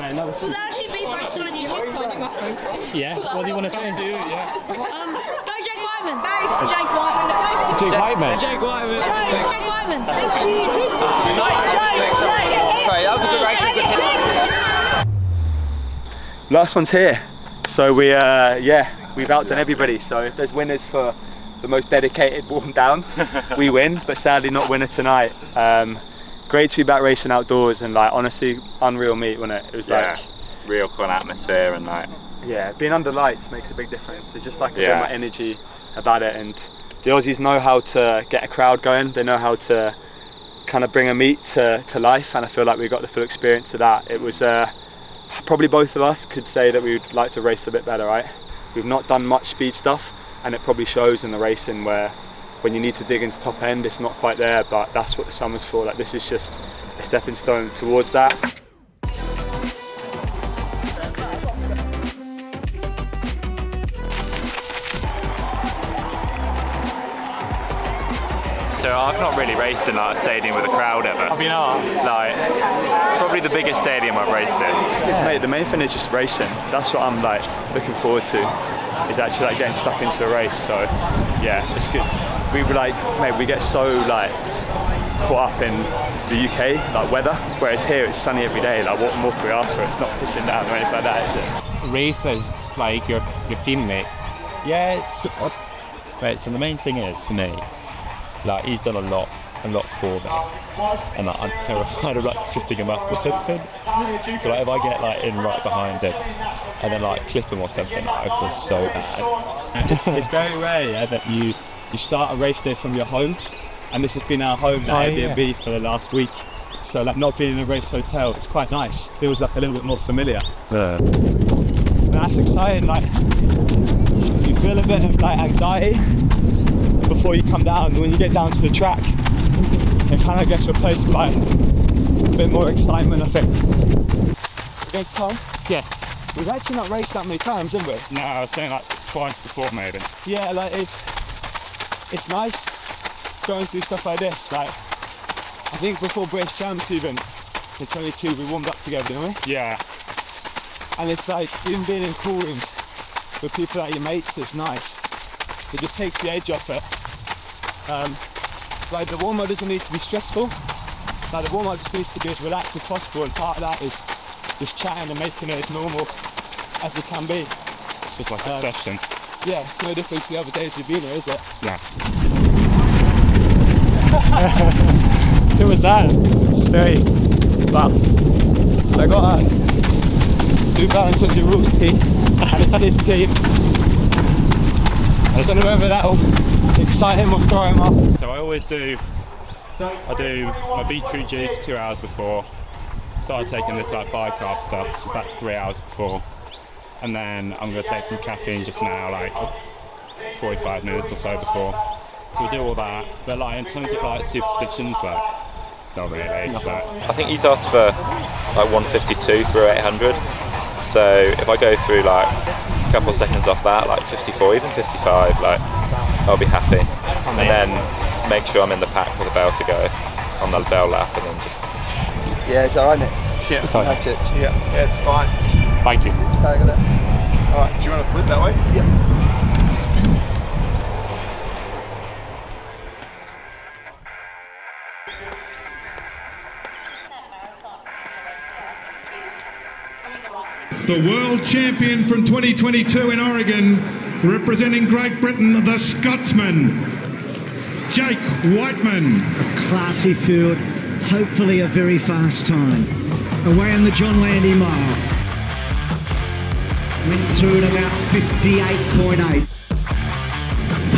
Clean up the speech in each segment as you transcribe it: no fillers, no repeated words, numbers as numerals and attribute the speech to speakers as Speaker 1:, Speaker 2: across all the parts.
Speaker 1: Right, no,
Speaker 2: Will that actually be posted on YouTube?
Speaker 1: yeah, what do you want to say?
Speaker 2: Go Jake Wightman! Go Jake Wightman!
Speaker 1: Jake Wightman.
Speaker 2: Jake Wightman!
Speaker 3: Sorry, that was a good race.
Speaker 4: Last one's here. So we've outdone everybody. So if there's winners for the most dedicated warm down, we win, but sadly not winner tonight. Great to be back racing outdoors, and like honestly, unreal meet, wasn't it? It was like
Speaker 5: real cool atmosphere, and like
Speaker 4: being under lights makes a big difference. There's just like a bit more energy about it, and the Aussies know how to get a crowd going. They know how to kind of bring a meet to life, and I feel like we got the full experience of that. It was probably both of us could say that we would like to race a bit better, right? We've not done much speed stuff, and it probably shows in the racing where when you need to dig into top end, it's not quite there, but that's what the summer's for. Like, this is just a stepping stone towards that.
Speaker 5: so I've not really raced in like a stadium with a crowd ever.
Speaker 1: Have you not?
Speaker 5: Like probably the biggest stadium I've raced in.
Speaker 4: Mate, the main thing is just racing. That's what I'm like looking forward to, is actually like getting stuck into the race. So yeah, it's good. We get so like caught up in the UK like weather, whereas here it's sunny every day. Like, what more can we ask for? It's not pissing down or anything like that, is it?
Speaker 1: Race is like your teammate.
Speaker 6: Yeah, right, so the main thing is, for me, like, he's done a lot for me, and like, I'm terrified of like tripping him up or something. So like, if I get like in right behind him and then like clip him or something, I feel so bad. It's very rare that you start a race day from your home, and this has been our home at Airbnb for the last week. So like, not being in a race hotel, it's quite nice. Feels like a little bit more familiar.
Speaker 1: Yeah.
Speaker 6: That's exciting. Like, you feel a bit of like anxiety before you come down. When you get down to the track, it kind of gets replaced by a bit more excitement, I think. Against Tom?
Speaker 1: Yes.
Speaker 6: We've actually not raced that many times, have we?
Speaker 1: No, I was saying like twice before maybe.
Speaker 6: Yeah, like it's nice going through stuff like this. Like, I think before British Champs even, in 22, we warmed up together, didn't we?
Speaker 1: Yeah.
Speaker 6: And it's like, even being in cool rooms with people like your mates is nice. It just takes the edge off it. Like, the warm-up doesn't need to be stressful. Like, the warm-up just needs to be as relaxed as possible, and part of that is just chatting and making it as normal as it can be.
Speaker 1: It's just like a session.
Speaker 6: Yeah, it's no different to the other days you've been here, is it?
Speaker 1: Yeah. Who was that?
Speaker 6: Stay. Well, I got a New Balance on the rules team, and it's his team. I don't know whether that'll excite him or throw him up.
Speaker 1: So I always do my beetroot juice 2 hours before. Started taking this like bicarb stuff, so that's 3 hours before. And then I'm going to take some caffeine just now, like 45 minutes or so before. So we do all that. But like, in terms of like superstitions, like, not really. But
Speaker 5: I think he's asked for like 152 through 800. So if I go through like a couple of seconds off that, like 54, even 55, like I'll be happy. And then make sure I'm in the pack with a bell to go on the bell lap, and then just.
Speaker 3: Yeah, it's alright, Nick.
Speaker 1: yeah, sorry.
Speaker 3: Yeah, it's fine.
Speaker 1: Thank you.
Speaker 3: Tagging it.
Speaker 7: Alright, do you want to flip that way?
Speaker 3: Yep.
Speaker 8: The world champion from 2022 in Oregon, representing Great Britain, the Scotsman, Jake Wightman.
Speaker 9: A classy field, hopefully a very fast time. Away in the John Landy mile. Went through at about 58.8.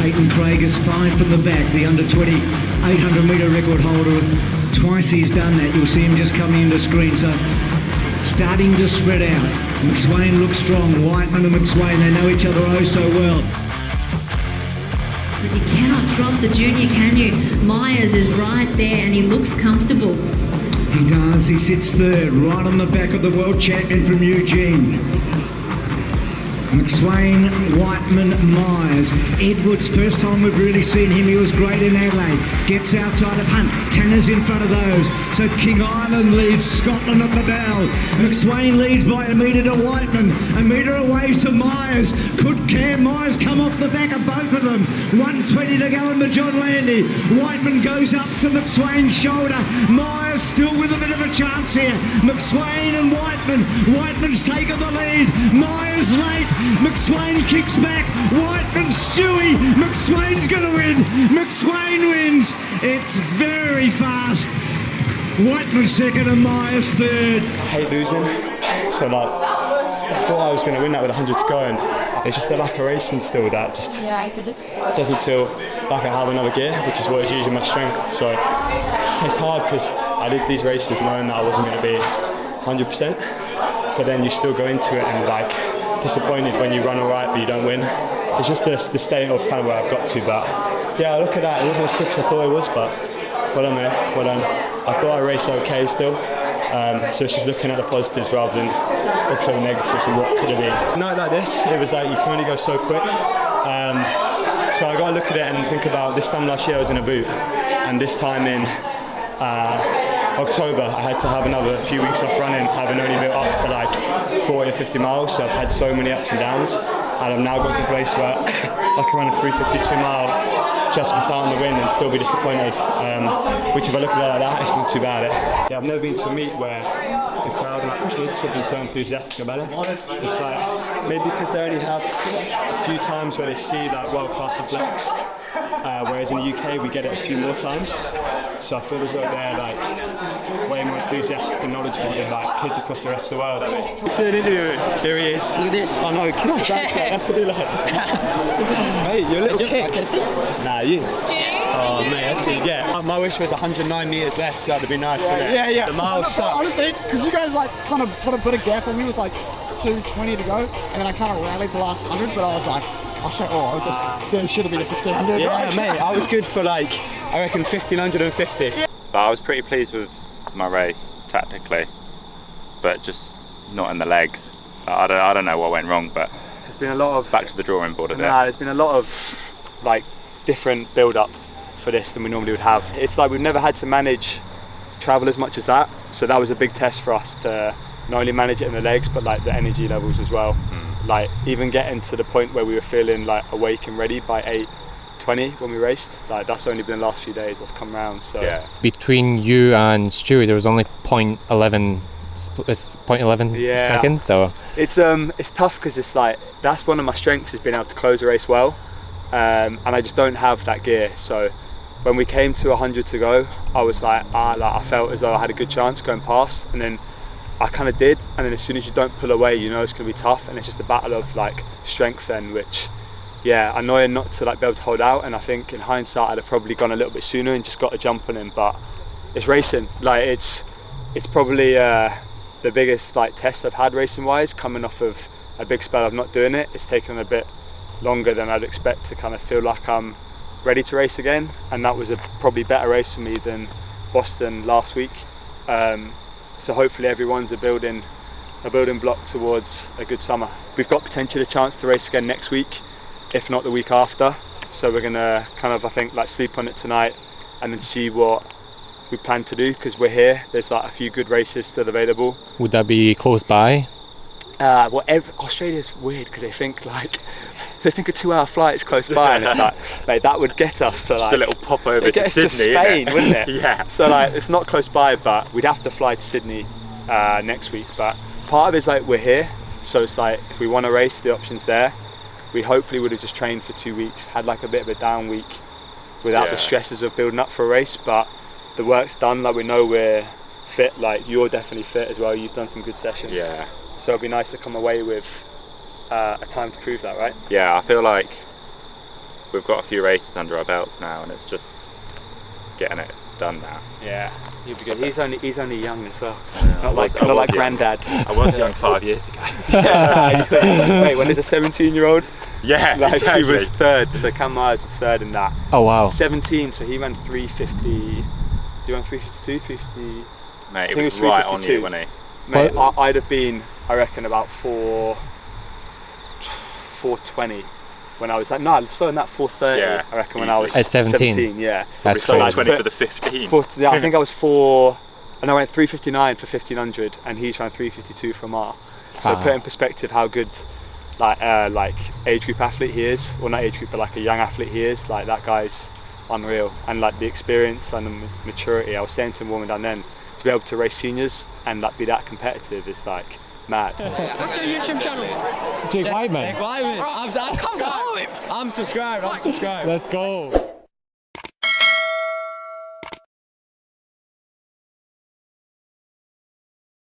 Speaker 9: Peyton Craig is 5 from the back, the under 20 800 metre record holder. Twice he's done that. You'll see him just coming into screen. So starting to spread out. McSweyn looks strong. Wightman and McSweyn, they know each other oh so well.
Speaker 10: But you cannot drop the junior, can you? Myers is right there and he looks comfortable.
Speaker 9: He does. He sits third, right on the back of the world champion from Eugene. McSweyn, Wightman, Myers. Edwards, first time we've really seen him, he was great in Adelaide. Gets outside of Hunt, Tanner's in front of those. So King Island leads Scotland at the bell. McSweyn leads by a metre to Wightman, a metre away to Myers. Could Cam Myers come off the back of both of them? 1:20 to go in the John Landy. Wightman goes up to McSweyn's shoulder. Myers still with a bit of a chance here. McSweyn and Wightman. Wightman's taken the lead. Myers late. McSweyn kicks back. Wightman, Stewie. McSweyn's going to win. McSweyn wins. It's very fast. Wightman second and Myers third.
Speaker 4: I hate losing. So like, I thought I was going to win that with 100 to go, and it's just the lack of racing still that just doesn't feel like I have another gear, which is what is usually my strength. So it's hard because I did these races knowing that I wasn't going to be 100%, but then you still go into it and like disappointed when you run alright but you don't win. It's just the state of kind of where I've got to. But yeah, look at that. It wasn't as quick as I thought it was, but well done there. Well done. I thought I raced okay still. So it's just looking at the positives rather than looking at the negatives and what could have been. A night like this, it was like you can only go so quick. So I got to look at it and think about this time last year I was in a boot, and this time in October I had to have another few weeks off running, having only built up to like 40 or 50 miles. So I've had so many ups and downs, and I've now got to a place where I can run a 352 mile, just miss out on the win and still be disappointed. Which if I look at it like that, it's not too bad. Yeah, I've never been to a meet where the crowd and kids have been so enthusiastic about it. It's like, maybe because they only have a few times where they see like world-class athletics, whereas in the UK we get it a few more times. So I feel as though they're like way more enthusiastic and knowledgeable than like kids across the rest of the world. It's an interview. Here he is. Look at this. Oh no, kiss the back. That's the deal. Hey, you're a little kick. Nah, you. Oh mate, that's what you get. My wish was 109 metres less. That would be nice.
Speaker 11: Yeah.
Speaker 4: The mile sucks.
Speaker 11: Honestly, because you guys like kind of put a gap on me with like 2:20 to go, and then I kind of rallied the last 100, but I was like, this should have been a 1500.
Speaker 4: Yeah,
Speaker 11: right?
Speaker 4: mate, I was good for like, I reckon 1550.
Speaker 5: But I was pretty pleased with my race tactically, but just not in the legs. I don't know what went wrong, but
Speaker 4: there's been a lot of
Speaker 5: back to the drawing board a bit.
Speaker 4: There's been a lot of like different build-up for this than we normally would have. It's like we've never had to manage travel as much as that, so that was a big test for us to not only manage it in the legs but like the energy levels as well. Like even getting to the point where we were feeling like awake and ready by 8:20 when we raced, like that's only been the last few days that's come round. So yeah.
Speaker 12: Between you and Stewie there was only 0.11 seconds, so
Speaker 4: it's tough because it's like that's one of my strengths is being able to close a race well, and I just don't have that gear. So when we came to 100 to go, I was like I felt as though I had a good chance going past, and then I kind of did, and then as soon as you don't pull away, you know it's going to be tough, and it's just a battle of like strength then, which yeah, annoying not to like be able to hold out. And I think in hindsight I'd have probably gone a little bit sooner and just got a jump on him, but it's racing. Like it's probably the biggest like test I've had racing wise, coming off of a big spell of not doing it. It's taken a bit longer than I'd expect to kind of feel like I'm ready to race again, and that was a probably better race for me than Boston last week. So hopefully everyone's a building block towards a good summer. We've got potentially a chance to race again next week, if not the week after. So we're gonna kind of, I think, like sleep on it tonight and then see what we plan to do, because we're here. There's like a few good races still available.
Speaker 12: would that be close by?
Speaker 4: Well, Australia's weird because they think a 2-hour flight is close by, and it's like that would get us to like
Speaker 5: just a little pop over to
Speaker 4: to
Speaker 5: Sydney,
Speaker 4: Spain, wouldn't it?
Speaker 5: Yeah.
Speaker 4: So like it's not close by, but we'd have to fly to Sydney next week. But part of it is like we're here, so it's like if we want to race, the option's there. We hopefully would have just trained for 2 weeks, had like a bit of a down week without the stresses of building up for a race. But the work's done. Like we know we're fit. Like you're definitely fit as well. You've done some good sessions.
Speaker 5: Yeah.
Speaker 4: So it'd be nice to come away with a time to prove that, right?
Speaker 5: Yeah, I feel like we've got a few races under our belts now, and it's just getting it done now.
Speaker 4: Yeah, he'd be good. He's only young as well.
Speaker 5: Yeah,
Speaker 4: not like granddad.
Speaker 5: I was young 5 years ago.
Speaker 4: Wait, when there's a 17-year-old?
Speaker 5: Yeah,
Speaker 4: like
Speaker 5: exactly.
Speaker 4: He was third. So Cam Myers was third in that.
Speaker 12: Oh wow.
Speaker 4: 17. So he ran 350. Do you run 352? 350.
Speaker 5: Mate, he was right on you, wasn't he?
Speaker 4: Mate, I'd have been, I reckon, about 4. 4:20 when I was like, no, I slowed that 4:30.
Speaker 5: Yeah,
Speaker 4: I reckon when
Speaker 5: easily.
Speaker 4: I was
Speaker 12: At 17.
Speaker 4: Yeah.
Speaker 12: That's
Speaker 5: So like
Speaker 12: crazy.
Speaker 5: 20 for the 15.
Speaker 4: Yeah, I think I was 4, and I went 3:59 for 1500, and he's ran 3:52 for a mile. So
Speaker 12: Wow.
Speaker 4: put in perspective how good, like age group athlete he is, or not age group, but like a young athlete he is. Like that guy's unreal, and like the experience and the maturity. I was saying to him warming down then, to be able to race seniors and like be that competitive is like mad.
Speaker 2: What's your YouTube channel?
Speaker 13: Jake Wightman.
Speaker 2: Come follow him.
Speaker 13: I'm subscribed. Let's go.